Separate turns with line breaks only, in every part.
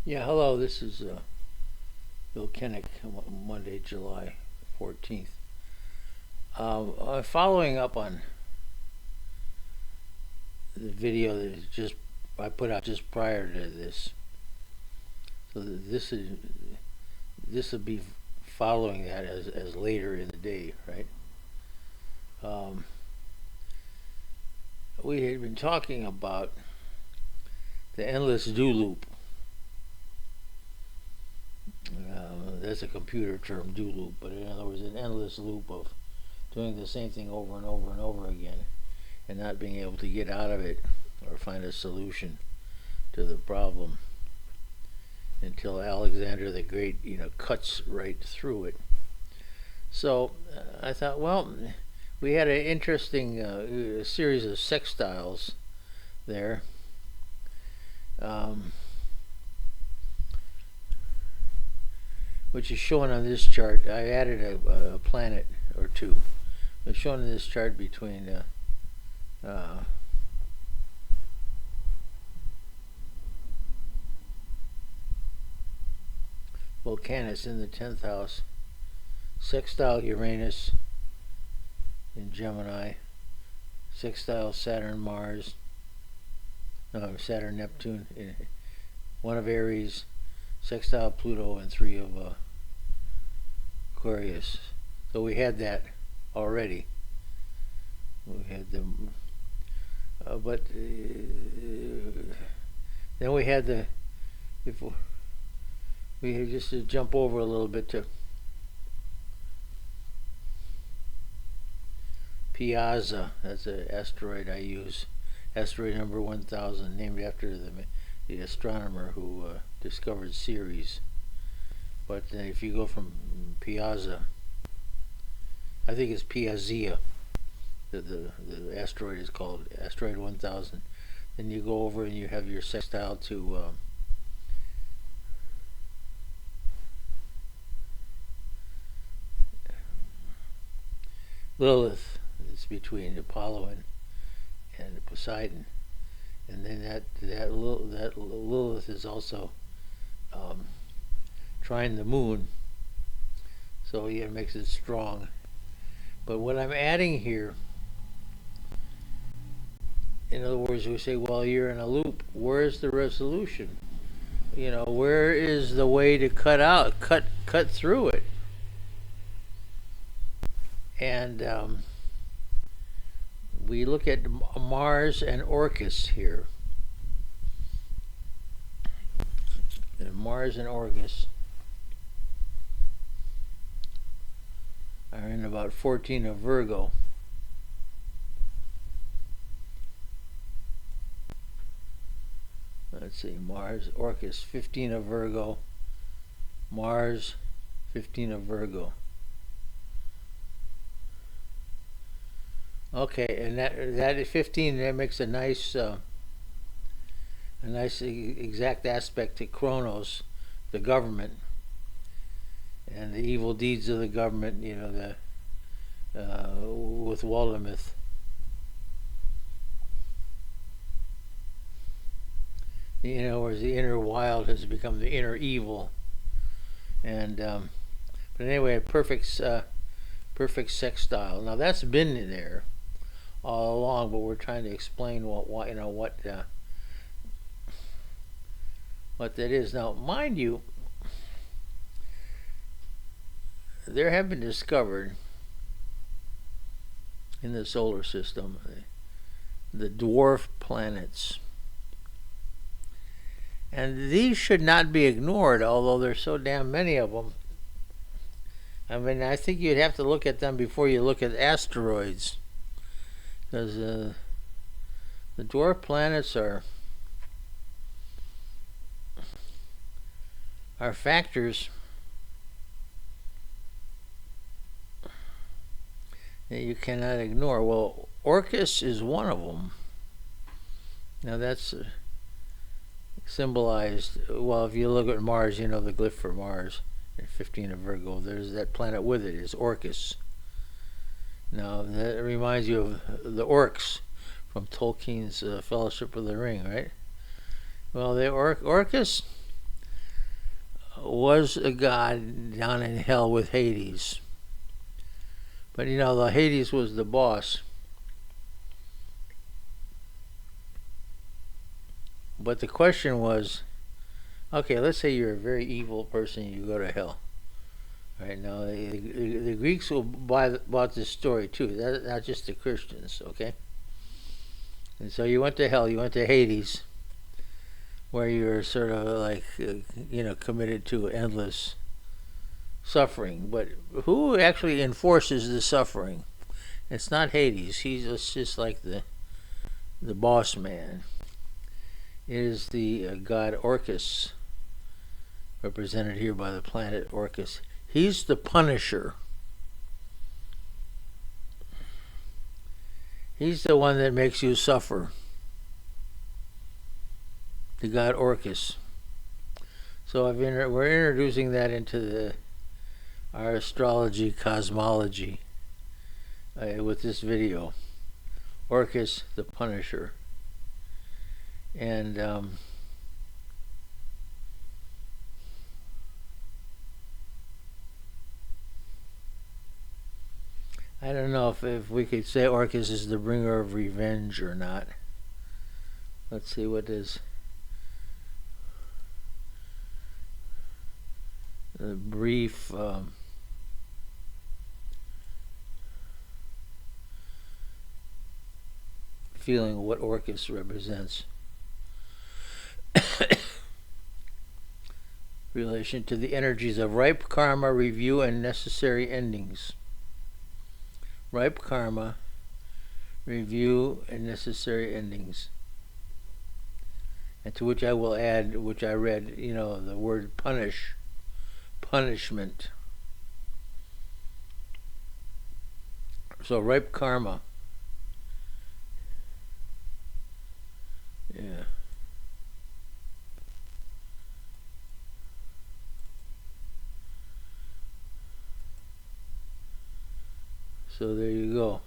Yeah, hello, this is Bill Kennick, Monday, July 14th. Following up on the video that I put out just prior to this. So this will be following that as later in the day, right? We had been talking about the endless do loop. That's a computer term, do loop, but in other words, an endless loop of doing the same thing over and over and over again and not being able to get out of it or find a solution to the problem until Alexander the Great, cuts right through it. So I thought, well, we had an interesting series of sextiles there. Which is shown on this chart. I added a planet or two. It's shown in this chart between Volcanus in the 10th house, sextile Uranus in Gemini, sextile Saturn Mars, Saturn Neptune in one of Aries, sextile Pluto, and 3 of Aquarius. So we had that already. We had them, but then we had we had just to jump over a little bit to Piazza. That's an asteroid I use. Asteroid number 1000, named after the astronomer who discovered Ceres. But if you go from Piazza, I think it's Piazzia, the asteroid is called asteroid 1000. Then you go over and you have your sextile to Lilith. It's between Apollo and Poseidon. And then that Lilith is also trine the moon, so it makes it strong. But what I'm adding here, in other words, we say, well, you're in a loop. Where's the resolution? Where is the way to cut through it? And we look at Mars and ORCUS here. And Mars and ORCUS are in about 14 of Virgo. Let's see, Mars, ORCUS, 15 of Virgo. Mars, 15 of Virgo. Okay, and that 15, that makes a nice exact aspect to Kronos, the government, and the evil deeds of the government. With WALDEMATH. Whereas the inner wild has become the inner evil, and but anyway, a perfect sextile. Now that's been in there all along, but we're trying to explain what that is. Now, mind you, there have been discovered in the solar system the dwarf planets, and these should not be ignored, although there's so damn many of them. I mean, I think you'd have to look at them before you look at asteroids, because the dwarf planets are factors that you cannot ignore. Well, ORCUS is one of them. Now that's symbolized, well, if you look at Mars, the glyph for Mars, 15 of Virgo, there's that planet with it, is ORCUS. Now that reminds you of the orcs from Tolkien's Fellowship of the Ring, right? Well, the ORCUS was a god down in hell with Hades. But the Hades was the boss. But the question was, okay, let's say you're a very evil person and you go to hell. Right now, the Greeks will bought this story too. That's not just the Christians, okay? And so you went to hell, you went to Hades, where you're sort of like, committed to endless suffering. But who actually enforces the suffering? It's not Hades. He's just like the boss man. It is the god Orcus, represented here by the planet Orcus. He's the punisher. He's the one that makes you suffer. The god Orcus. So we're introducing that into our astrology cosmology with this video. Orcus, the punisher. And I don't know if we could say Orcus is the bringer of revenge or not. Let's see what is the brief feeling of what Orcus represents. Relation to the energies of ripe karma, review, and necessary endings. Ripe karma, review, and necessary endings. And to which I will add, which I read, the word punishment. So ripe karma. Yeah. So there you go.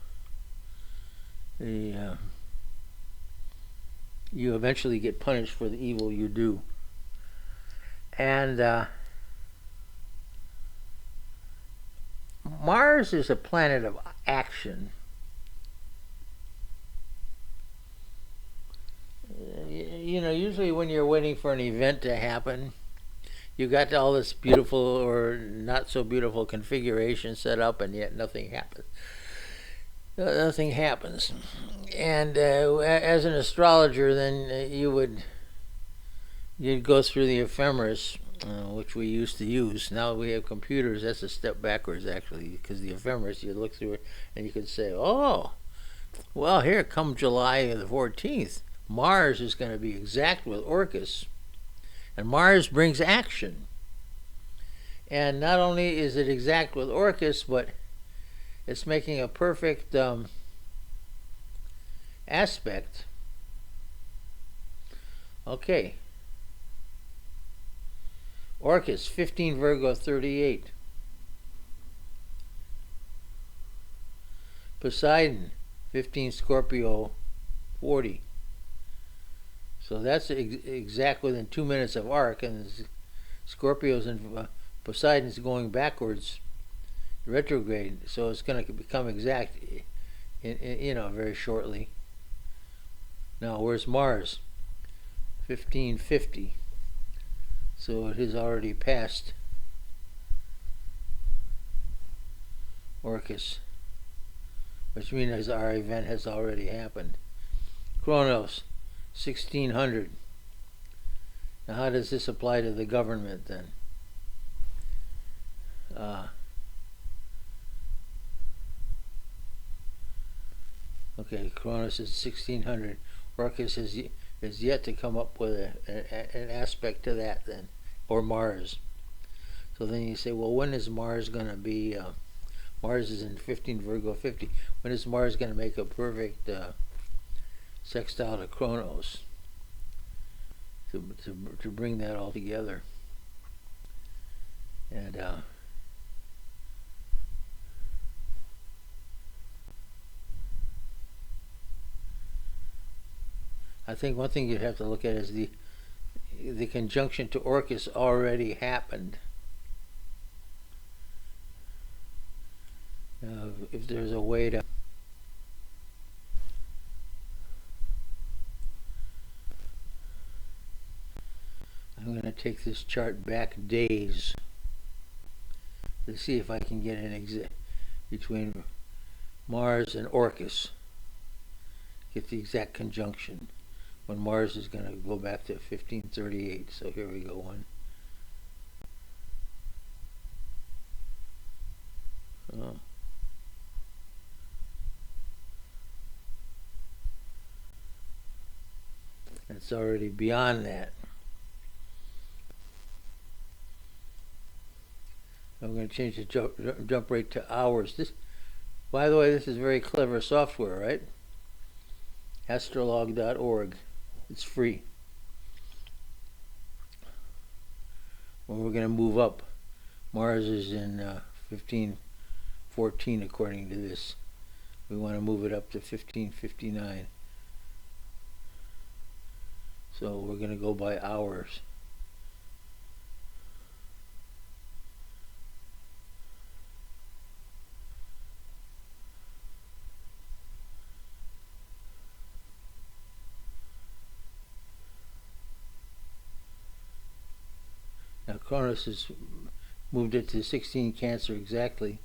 You eventually get punished for the evil you do. And Mars is a planet of action. Usually when you're waiting for an event to happen, you got all this beautiful or not so beautiful configuration set up, and yet nothing happens. Nothing happens. And as an astrologer, then you'd go through the ephemeris, which we used to use. Now we have computers. That's a step backwards, actually, because the ephemeris, you look through it and you could say, oh, well, here come July the 14th. Mars is going to be exact with Orcus. And Mars brings action. And not only is it exact with Orcus, but it's making a perfect aspect. Okay. Orcus, 15 Virgo 38. Poseidon, 15 Scorpio 40. So that's exact within 2 minutes of arc, and Scorpio's and Poseidon's going backwards, retrograde. So it's going to become exact, very shortly. Now, where's Mars? 1550. So it has already passed Orcus, which means our event has already happened. Chronos, 1600. Now, how does this apply to the government then? Okay, Cronus is 1600. Orcus is yet to come up with an aspect to that then, or Mars. So then you say, well, when is Mars going to be? Mars is in 15 Virgo 50. When is Mars going to make a perfect sextile to Chronos to bring that all together? And I think one thing you have to look at is the conjunction to ORCUS already happened. If there's a way to I'm going to take this chart back days to see if I can get an between Mars and ORCUS, get the exact conjunction when Mars is going to go back to 1538. So here we go. One. Oh. It's already beyond that. I'm going to change the jump rate to hours. This, by the way, this is very clever software, right? Astrolog.org. It's free. When we're going to move up, Mars is in 1514 according to this. We want to move it up to 1559. So we're going to go by hours. Now Cronus has moved it to 16 Cancer exactly,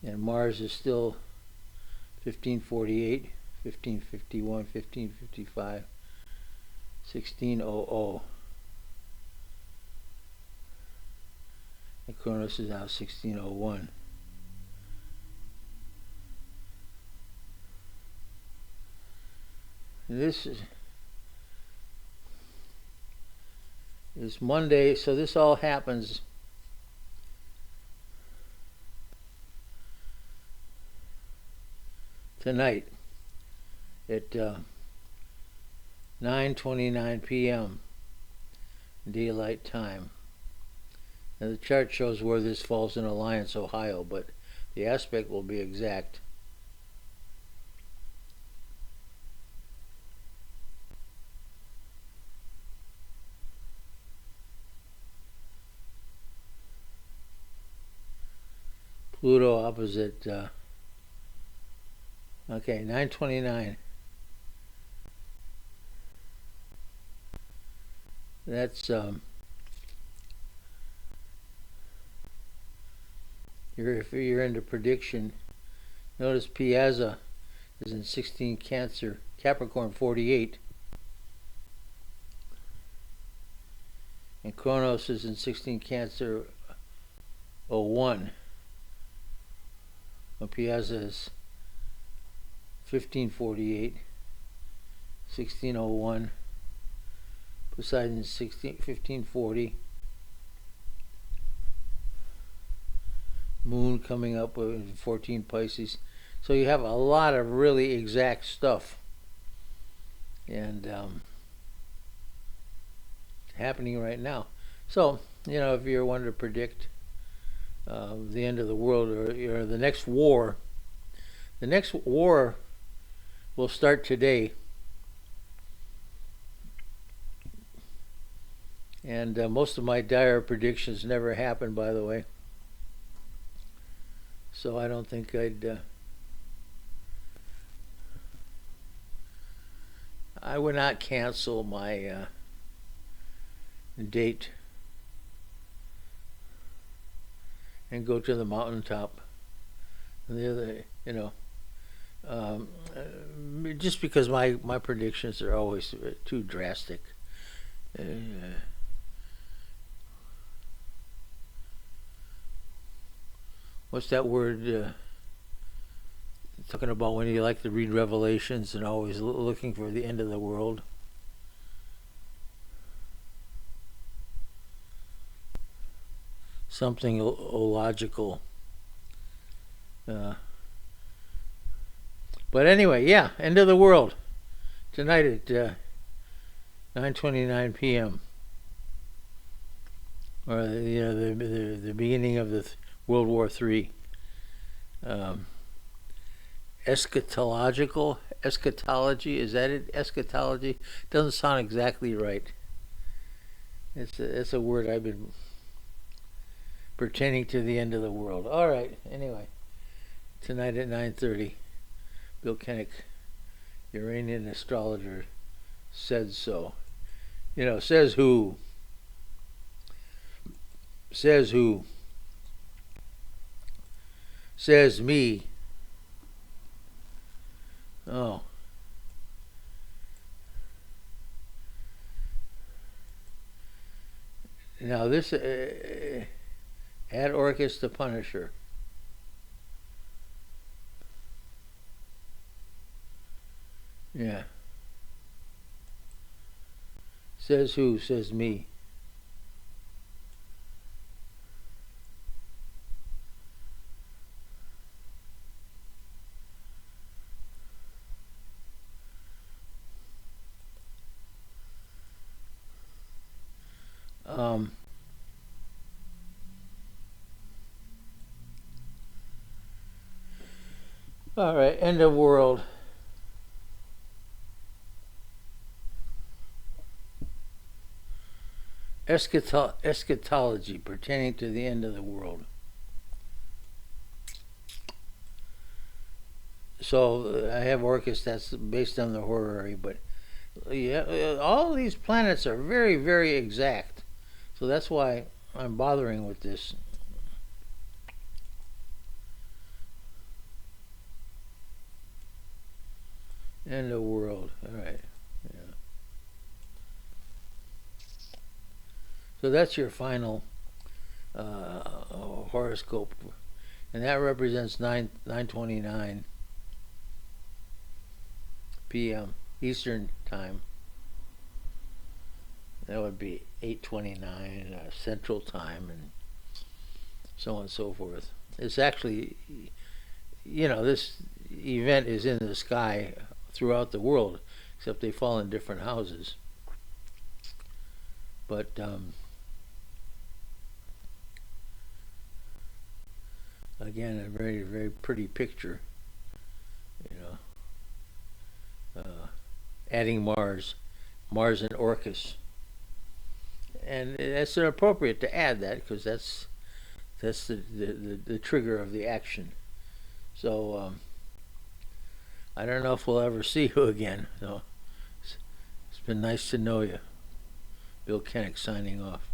and Mars is still 1548, 1551, 1555, 1600, and Cronus is now 1601. And this is Monday, so this all happens tonight at 9:29 p.m. daylight time. Now the chart shows where this falls in Alliance, Ohio, but the aspect will be exact. Pluto opposite, okay, 9:29. That's, if you're into prediction, notice Piazza is in 16 Cancer, Capricorn 48. And Kronos is in 16 Cancer 01. Piazza is 1548, 1601, Poseidon is 1540, Moon coming up with 14 Pisces. So you have a lot of really exact stuff, and happening right now. So, you know, if you're one to predict the end of the world, or the next war will start today, and most of my dire predictions never happen, by the way, so I don't think I would not cancel my date and go to the mountaintop. And the other, you know, just because my predictions are always too drastic. What's that word? Talking about when you like to read Revelations and always looking for the end of the world. Something illogical. But anyway, yeah, end of the world tonight at 9:29 p.m. or the beginning of the World War III. Eschatology, is that it? Eschatology doesn't sound exactly right. It's a word I've been pertaining to the end of the world. All right. Anyway, tonight at 9:30, Bill Kennick, Uranian astrologer, said so. You know, says who? Says who? Says me. Oh. Now this add ORCUS to Punisher. Yeah. Says who? Says me. All right, end of world. Eschatology pertaining to the end of the world. So I have ORCUS that's based on the horary, but yeah, all these planets are very, very exact. So that's why I'm bothering with this. End of world. All right. Yeah. So that's your final horoscope, and that represents 9:29 p.m. Eastern time. That would be 8:29 Central time, and so on and so forth. It's actually, this event is in the sky throughout the world, except they fall in different houses. But again, a very, very pretty picture. Adding Mars and ORCUS, and that's appropriate to add that because that's the trigger of the action. So I don't know if we'll ever see you again. So it's been nice to know you. Bill Kennick signing off.